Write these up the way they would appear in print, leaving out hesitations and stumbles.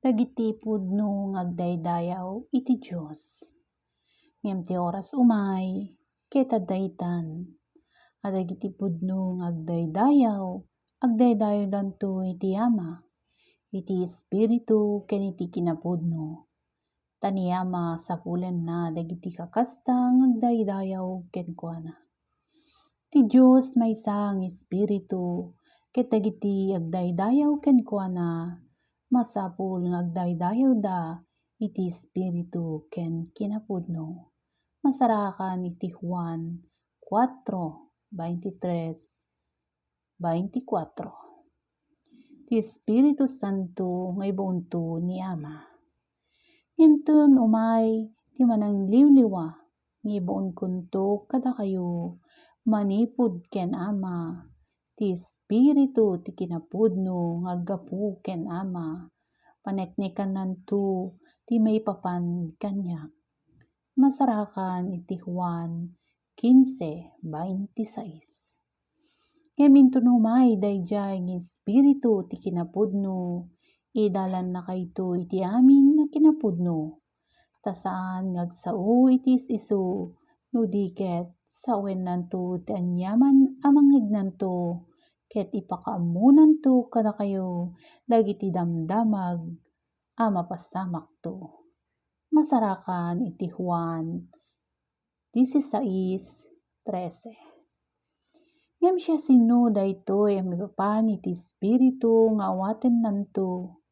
Dagiti pudno ngagdaydayaw iti Diyos. Ngem ti oras umay, ket addaytan. Adagiti pudno ngagdaydayaw, agdaydayaw iti Ama, iti Espiritu ken iti kinapudno. Tani Ama sapulen na dagiti kakasta ngagdaydayaw kenkuana. Ti Diyos maysa nga Espiritu, ket dagiti agdaydayaw kenkuana masapul nga agdaydayaw da iti Espiritu ken kinapudno. Masarakan iti Juan 4:23-24. Ti Espiritu Santo nga ibaonto ni Ama. Ngem umay ti manangliwliwa nga ibaon kunto kadakayo manipud ken Ama. Ti Espiritu ti kinapudno nga aggapu ken Ama, paneknekananto ti maipapan kaniak. Masarakan iti Juan 15:26. Ngem inton umay dayjay nga Espiritu ti kinapudno, idalan na kayto iti amin nga kinapudno. Ta saan ngagsao iti is-isu no di ket sawennanto ti aniaman a mangignanto ket ipakaammonanto kadakayo dagiti damdamag a mapasamakto. Masarakan iti Juan 16:13. Ngem siasino daytoy a maipapan iti Espiritu nga awatennanto?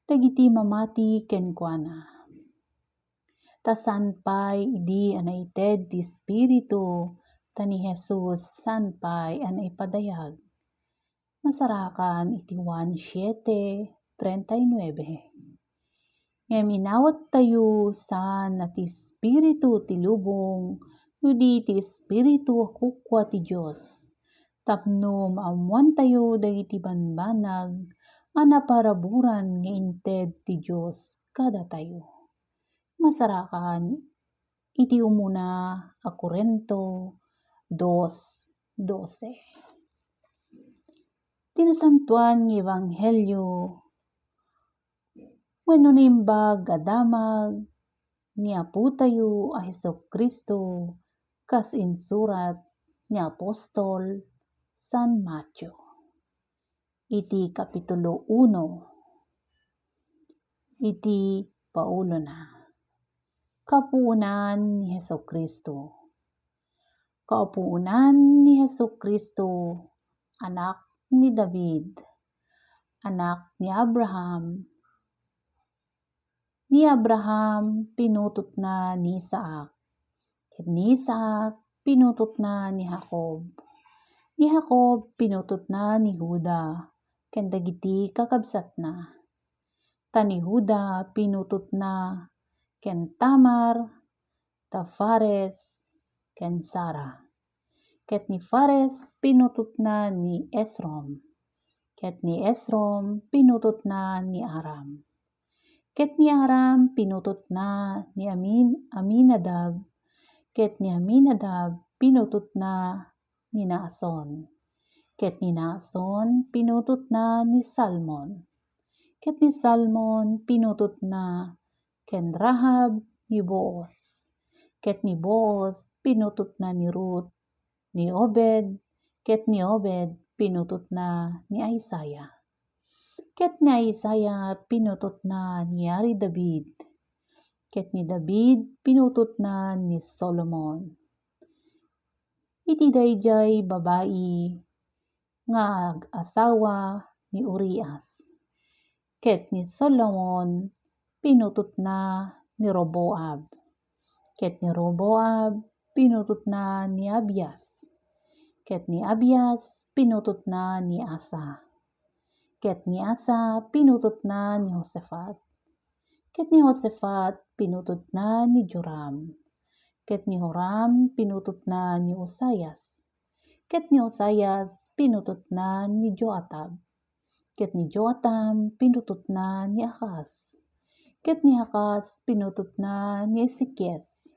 Dagiti mamati kenkuana. Ta saan pay idi a naited ti Espiritu, ta ni Jesus saan pay a naipadayag. Masarakan iti Juan 7:39. Ngem inawat tayo saan na ti Espiritu ti lubong, no di ti Espiritu a kukwa ti Diyos. Tapno maammoan tayo dagiti banbanag a naparaburan nga inted ti Diyos kada tayo. Masarakan iti umuna a Corinto 2:12. Ti nasantoan nga Ebanghelyo wenno naimbag a damag ni Apo tayo a Jesu-Cristo kas insurat ni Apostol San Mateo. Iti Kapitulo 1. Iti paulo na. Kapuunan ni Jesu-Cristo. Kapuunan ni Jesu-Cristo, anak ni David, anak ni Abraham. Ni Abraham pinutot na ni Isaac, ket ni Isaac pinutot na ni Jacob. Ni Jacob pinutot na ni Juda, ken dagiti kakabsat na. Ta ni Juda pinutot na ken Tamar, ta Fares, ken Zara. Ket ni Fares pinutot na ni Esrom, ket ni Esrom pinutot na ni Aram. Ket ni Aram pinutot na ni Aminadab, ket ni Aminadab pinutot na ni Naason. Ket ni Naason pinutot na ni Salmon. Ket ni Salmon pinutot na ken Rahab ni Boaz. Ket ni Boaz pinutot na ni Ruth, ni Obed, ket ni Obed pinutot na ni Isaiah. Ket ni Isaiah pinutot na ni Ari David. Ket ni David pinutot na ni Solomon. Iti dayjay babai nga ag-asawa ni Urias. Ket ni Solomon pinutot na ni Roboab. Ket ni Roboab pinutot na ni Abias. Ket ni Abias pinutot na ni Asa. Ket ni Asa pinutot na ni Josaphat. Ket ni Josaphat pinutot na ni Joram. Ket ni Joram pinutot na ni Uzzias. Ket ni Uzzias pinutot na ni Joatab. Ket ni Joatam pinutot na ni Ahaz. Ket ni Ahaz pinutot na ni Ezekias.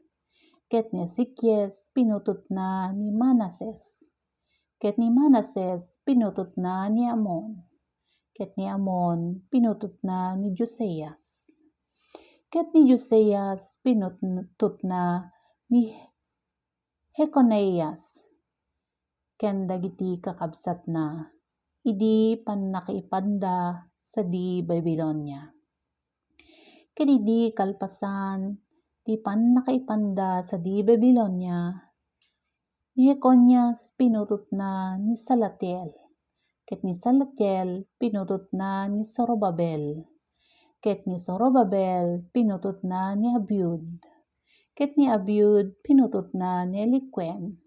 Ket ni Ezekias pinutot na ni Manases. Ket ni Manases pinutot na ni Amon. ket ni Amon pinutot na ni Josias. Ket ni Josias pinutot na ni Jeconias, ken dagiti kakabsat na, idi pannakaipanda sa di Babilonia. Ken idi kalpasan ti pannakaipanda sa di Babilonia, ni Jeconias pinutot na ni Salatiel, ket ni Salatiel pinutot na ni Zorobabel, ket ni Zorobabel pinutot na ni Abiud, ket ni Abiud pinutot na ni Eliquem,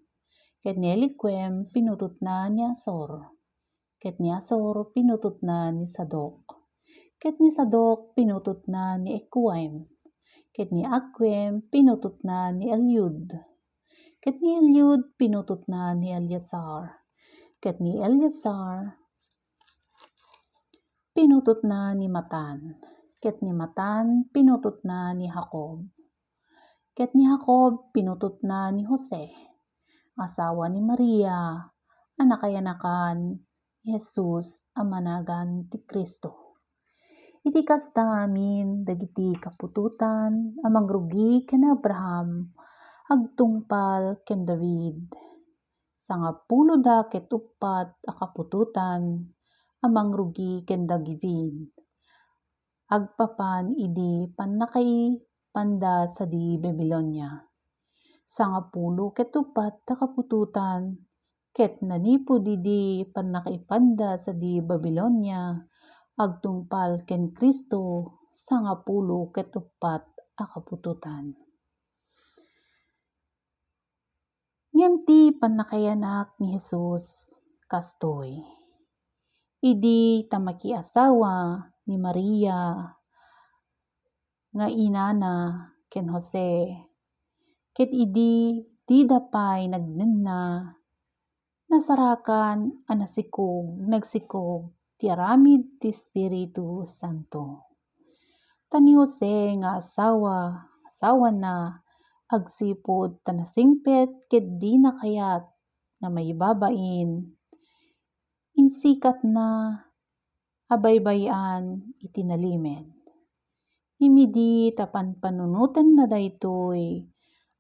ket ni Eliquem pinutot na ni Azor, ket ni Azor pinutot na ni Sadok, ket ni Sadok pinutot na ni Aquim, ket ni Aquim pinutot na ni Eliud, ket ni Eliud pinutot na ni Eleazar, ket ni Eleazar pinutot na ni Matan, ket ni Matan pinutot na ni Jacob, ket ni Jacob pinutot na ni Jose, asawa ni Maria, anakayanakan ni Jesus a managan ti Cristo. Iti kasta amin dagiti kaputotan a mangrugi ken Abraham agtungpal ken David. 94 a kaputotan a mangrugi ken David. Agpapan idi pannakaipanda sa di Babilonia. 94 a kaputotan ket nanipud idi pannakaipanda sa di Babilonia agtungpal ken Cristo 94 a kaputotan. Ngem ti pannakayanak ni Jesus kastoy. Idi ta makiasawa ni Maria nga inana ken Jose, ket idi di dapay nagnenna nasarakan a nagsikog ti aramid ti Espiritu Santo. Ta ni Jose nga asawa na agsipud ta nasingpet ket di na kayat na maibabain, insikat na abaybayan iti nalimed. Imidi ta panpanunutan na daytoy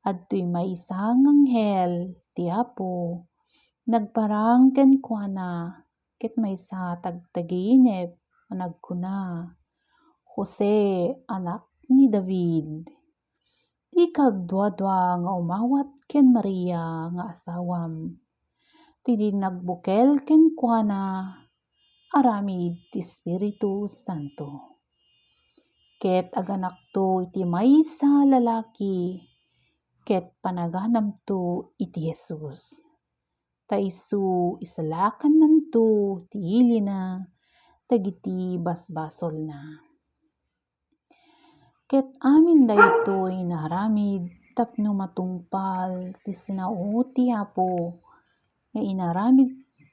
adtoy maysa nga anghel ti Apo nagparang kenkuana, ket maysa tagtaginep a nagkuna, Jose, anak ni David, di kagduadua nga umawat ken Maria nga asawam, ti nagbukel kenkuana aramid ti Espiritu Santo. Ket aganakto iti maysa lalaki, ket panaganamto iti Jesus. Ta isu isalakan nanto ti ilina dagiti basbasol na. Ket amin daytoy naaramid tapno matungpal ti sinao ti Apo nga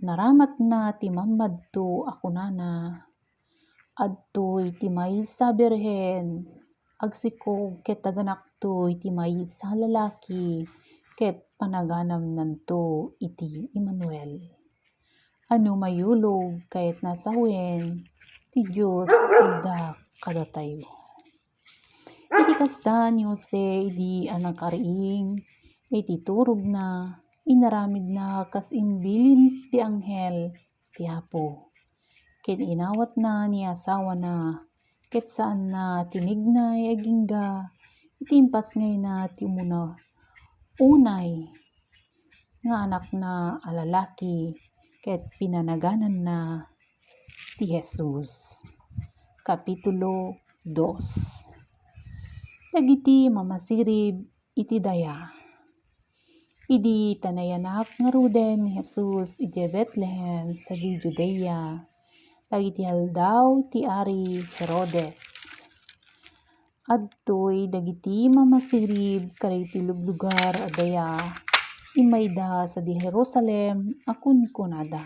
naramat na ti mammadto a kunana. Adtoy ti maysa birhen agsikog ket aganakto iti maysa lalaki, ket panaganam nanto iti Emmanuel. Ano mayulog ket nasawen ti Dios idda kadatayo. Iti kasta ni Jose idi anakariing iti turog na inaramid na kas imbilin ti anghel ti Apo. Ket inawat na ni asawa na, ket saan na tinignay agingga iti impasngay na ti unay nga anak na a lalaki, ket pinanaganan na ti Jesus. Kapitulo 2. Dagiti mamasirib iti daya. Idi tanayanak nga ruden ni Jesus iti Betlehem sa di Judea, dagiti aldaw ti Ari Herodes. Adtoy dagiti mamasirib kadagiti luglugar a daya imayda sa di Jerusalem a kunkunada.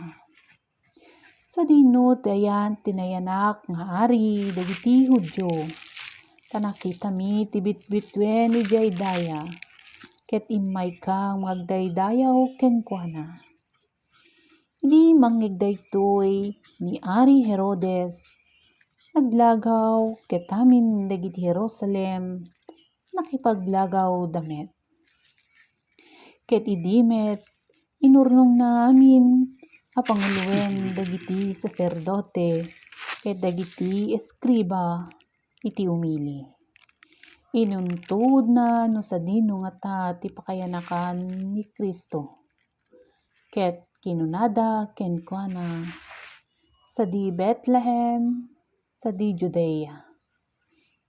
Sa dino dayan tinayanak nga ari dagiti Hudyo. Tanakitami ti bitbitwen ijay daya, ket immay kang magdaydayaw kenkuana. Idi mangeg daytoy ni Ari Herodes naglagaw ket amin dagiti Jerusalem nakipaglagaw damet. Ket idi met inurnong na amin a panguluwen dagiti saserdote ket dagiti eskriba iti umili. Inuntod na no sadino nga ta ti pakayanakan ni Cristo. Ket kinunada kenkuana, sadi Bethlehem, sadi Judea.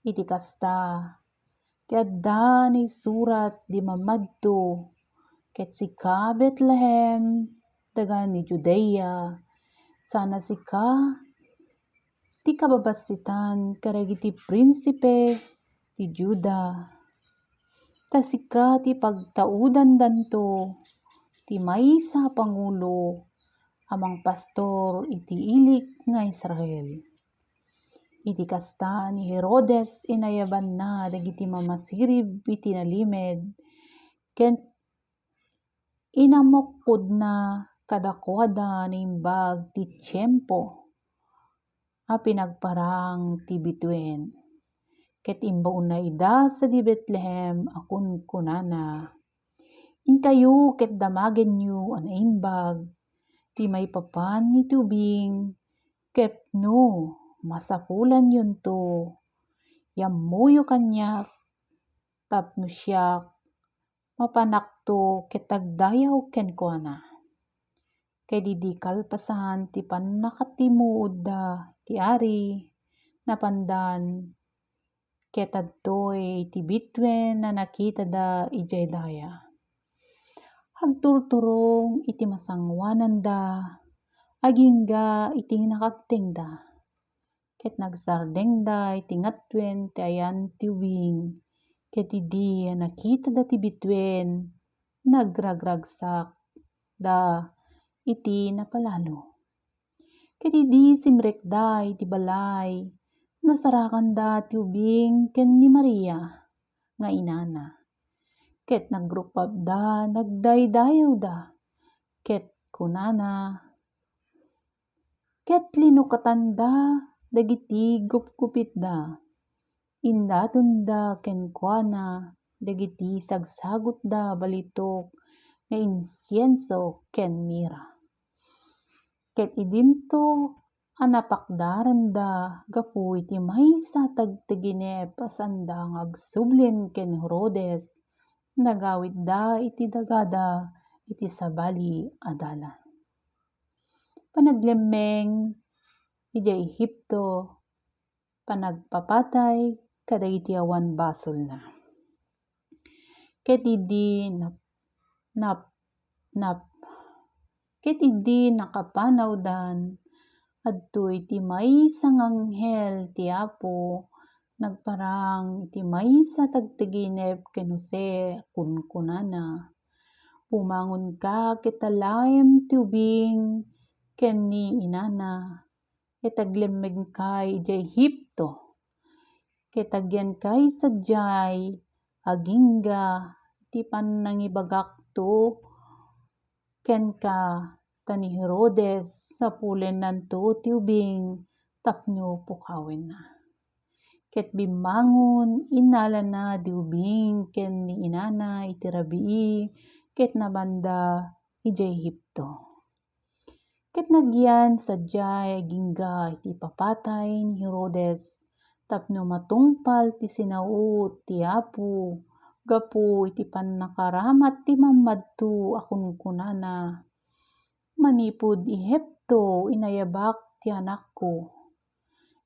Iti kasta, ti adda naisurat di mamadto, ket sika Bethlehem, daga ni Judea, sana sika ti kababasitan karagiti prinsipe ti Juda. Ta sika ti pagtaudan danto, ti maysa pangulo, amang pastor iti ilik nga Israel. Iti kasta ni Herodes inayaban na dagiti mamasirib iti nalimed, ken inamukkod na kadakwada naimbag ti tiyempo a pinagparang ti bituen. Ket imbaon na ida sadi Bethlehem a kunkunana. Inkayo ket damagenyo a naimbag ti maipapan iti ubing ket no masapulan yunto, yammoyo kanyak tapno siak mapanakto ket agdayaw kenkuana. Ket idi kalpasan ti pannakatimuod da ti ari napandan ket adtoy ti bituen na nakita da ijay daya. Agturturong iti masangwanan da, agingga iti nakagteng da. Ket nagsardeng da iti ngatwen ti ayan ti ubing, ket idi nakita da ti bituen, nagragragsak da iti napalalo. Ket idi simrek da iti balay, nasarakan da ti ubing ken ni Maria nga inana. Ket nagrupab da, nagdaydayaw da, ket kunana, ket linukatan da dagiti gupgupit da. Indaton da kenkuana dagiti sagsagot da balitok nga insienso ken mira. Ket idinto a napakdaran da gapu iti maysa tagtiginep a sanda nga agsublin ken Herodes, nagawid da iti dagada iti sabali a dalan. Panaglemmeng ijay Ehipto, panagpapatay kadagiti awan basol na. Ket idi nakapanawdan adtoy ti maysa nga anghel ti Apo nagparang iti maysa tagtiginep ken Jose kunkunana, umangon ka ket alayem ti ubing ken ni inana, ket aglemmeg kay ijay Ehipto, ket agyan kay sadiay agingga ti pannangibagakto kenka ta ni Herodes sapulen nanto ti ubing tapno pukawen na. Ket bimmangon innala na di ubing ken ni inana iti rabii ket nabanda ijay Ehipto. Ket nagyan sadiay agingga iti papatay ni Herodes tapno matungpal ti sinaut ti Apo gapu iti pannakaramat ti mamadto a kunkunana, manipud Ehipto inayabak ti anakko.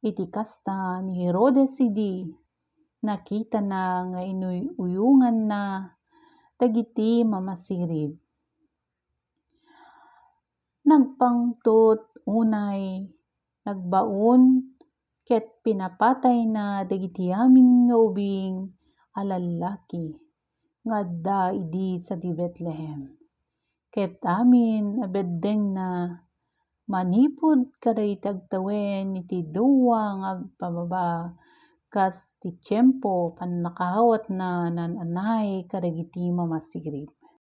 Iti kasta ni Herodes idi, nakita na nga inuyungan na dagiti mamasirib. Nagpangtot unay, nagbaon ket pinapatay na dagiti amin nga ubing a lalaki nga adda idi sadi Bethlehem. Ket amin a beddeng na manipud kadagiti agtawen iti duwa nga agpababa kas ti tiyempo pannakaawat na nananay kadagiti mamasirib.